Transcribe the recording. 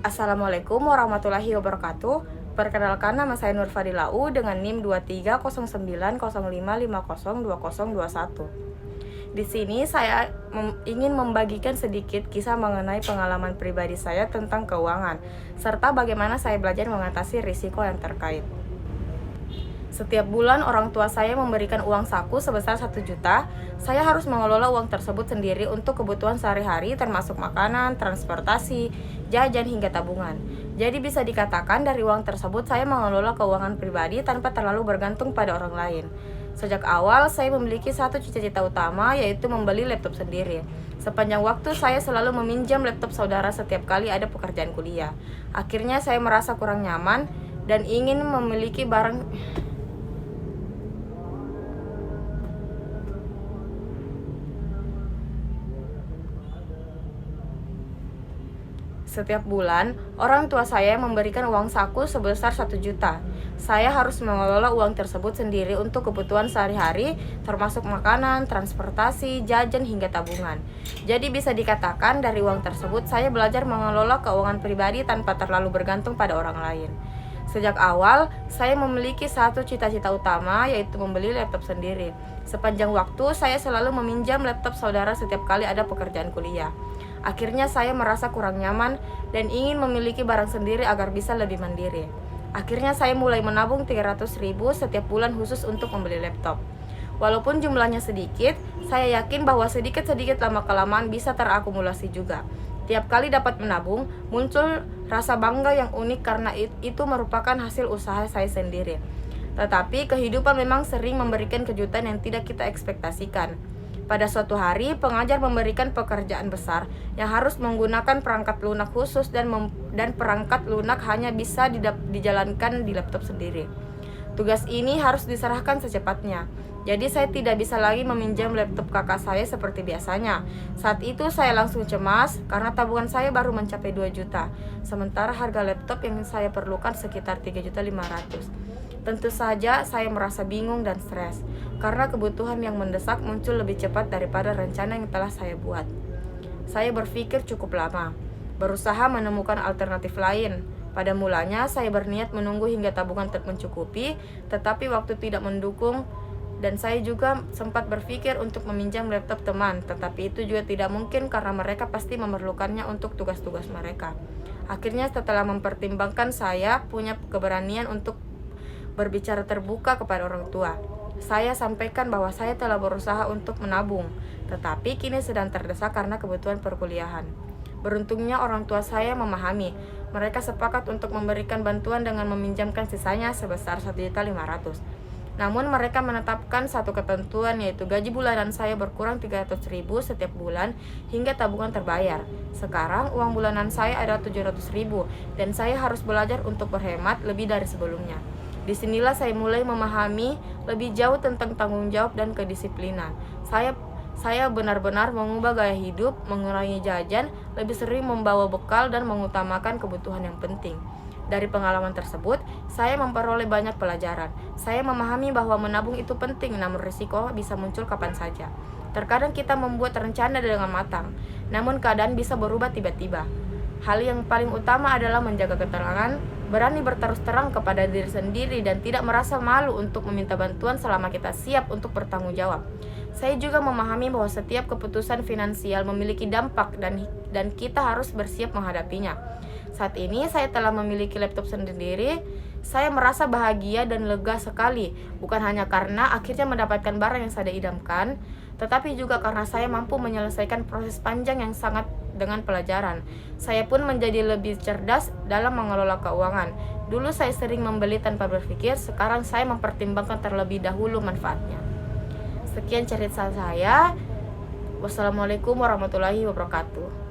Assalamualaikum warahmatullahi wabarakatuh. Perkenalkan, nama saya Nur Fadilau dengan NIM 230905502021. Di sini saya ingin membagikan sedikit kisah mengenai pengalaman pribadi saya tentang keuangan, serta bagaimana saya belajar mengatasi risiko yang terkait. Setiap bulan orang tua saya memberikan uang saku sebesar 1 juta. Saya harus mengelola uang tersebut sendiri untuk kebutuhan sehari-hari termasuk makanan, transportasi, jajan hingga tabungan. Jadi bisa dikatakan dari uang tersebut saya mengelola keuangan pribadi tanpa terlalu bergantung pada orang lain. Sejak awal saya memiliki satu cita-cita utama, yaitu membeli laptop sendiri. Sepanjang waktu saya selalu meminjam laptop saudara setiap kali ada pekerjaan kuliah. Akhirnya saya merasa kurang nyaman dan ingin memiliki barang. Setiap bulan, orang tua saya memberikan uang saku sebesar 1 juta. Saya harus mengelola uang tersebut sendiri untuk kebutuhan sehari-hari, termasuk makanan, transportasi, jajan, hingga tabungan. Jadi bisa dikatakan dari uang tersebut saya belajar mengelola keuangan pribadi tanpa terlalu bergantung pada orang lain. Sejak awal, saya memiliki satu cita-cita utama, yaitu membeli laptop sendiri. Sepanjang waktu, saya selalu meminjam laptop saudara setiap kali ada pekerjaan kuliah. Akhirnya saya merasa kurang nyaman dan ingin memiliki barang sendiri agar bisa lebih mandiri. Akhirnya saya mulai menabung 300.000 setiap bulan khusus untuk membeli laptop. Walaupun jumlahnya sedikit, saya yakin bahwa sedikit-sedikit lama-kelamaan bisa terakumulasi juga. Tiap kali dapat menabung, muncul rasa bangga yang unik karena itu merupakan hasil usaha saya sendiri. Tetapi kehidupan memang sering memberikan kejutan yang tidak kita ekspektasikan. Pada suatu hari, pengajar memberikan pekerjaan besar yang harus menggunakan perangkat lunak khusus dan perangkat lunak hanya bisa dijalankan di laptop sendiri. Tugas ini harus diserahkan secepatnya. Jadi saya tidak bisa lagi meminjam laptop kakak saya seperti biasanya. Saat itu saya langsung cemas karena tabungan saya baru mencapai 2 juta. Sementara harga laptop yang saya perlukan sekitar 3.500.000. Tentu saja saya merasa bingung dan stres karena kebutuhan yang mendesak muncul lebih cepat daripada rencana yang telah saya buat. Saya berpikir cukup lama, berusaha menemukan alternatif lain. Pada mulanya saya berniat menunggu hingga tabungan mencukupi, tetapi waktu tidak mendukung dan saya juga sempat berpikir untuk meminjam laptop teman, tetapi itu juga tidak mungkin karena mereka pasti memerlukannya untuk tugas-tugas mereka. Akhirnya setelah mempertimbangkan, saya punya keberanian untuk berbicara terbuka kepada orang tua. Saya sampaikan bahwa saya telah berusaha untuk menabung, tetapi kini sedang terdesak karena kebutuhan perkuliahan. Beruntungnya orang tua saya memahami. Mereka sepakat untuk memberikan bantuan dengan meminjamkan sisanya sebesar 1.500.000. Namun mereka menetapkan satu ketentuan, yaitu gaji bulanan saya berkurang 300.000 setiap bulan hingga tabungan terbayar. Sekarang uang bulanan saya ada 700.000 dan saya harus belajar untuk berhemat lebih dari sebelumnya. Disinilah saya mulai memahami lebih jauh tentang tanggung jawab dan kedisiplinan. Saya benar-benar mengubah gaya hidup, mengurangi jajan, lebih sering membawa bekal dan mengutamakan kebutuhan yang penting. Dari pengalaman tersebut, saya memperoleh banyak pelajaran. Saya memahami bahwa menabung itu penting, namun risiko bisa muncul kapan saja. Terkadang kita membuat rencana dengan matang, namun keadaan bisa berubah tiba-tiba. Hal yang paling utama adalah menjaga ketenangan, berani berterus terang kepada diri sendiri dan tidak merasa malu untuk meminta bantuan selama kita siap untuk bertanggung jawab. Saya juga memahami bahwa setiap keputusan finansial memiliki dampak dan kita harus bersiap menghadapinya. Saat ini saya telah memiliki laptop sendiri. Saya merasa bahagia dan lega sekali, bukan hanya karena akhirnya mendapatkan barang yang saya idamkan, tetapi juga karena saya mampu menyelesaikan proses panjang yang sangat dengan pelajaran. Saya pun menjadi lebih cerdas dalam mengelola keuangan. Dulu saya sering membeli tanpa berpikir, sekarang saya mempertimbangkan terlebih dahulu manfaatnya. Sekian cerita saya. Wassalamualaikum warahmatullahi wabarakatuh.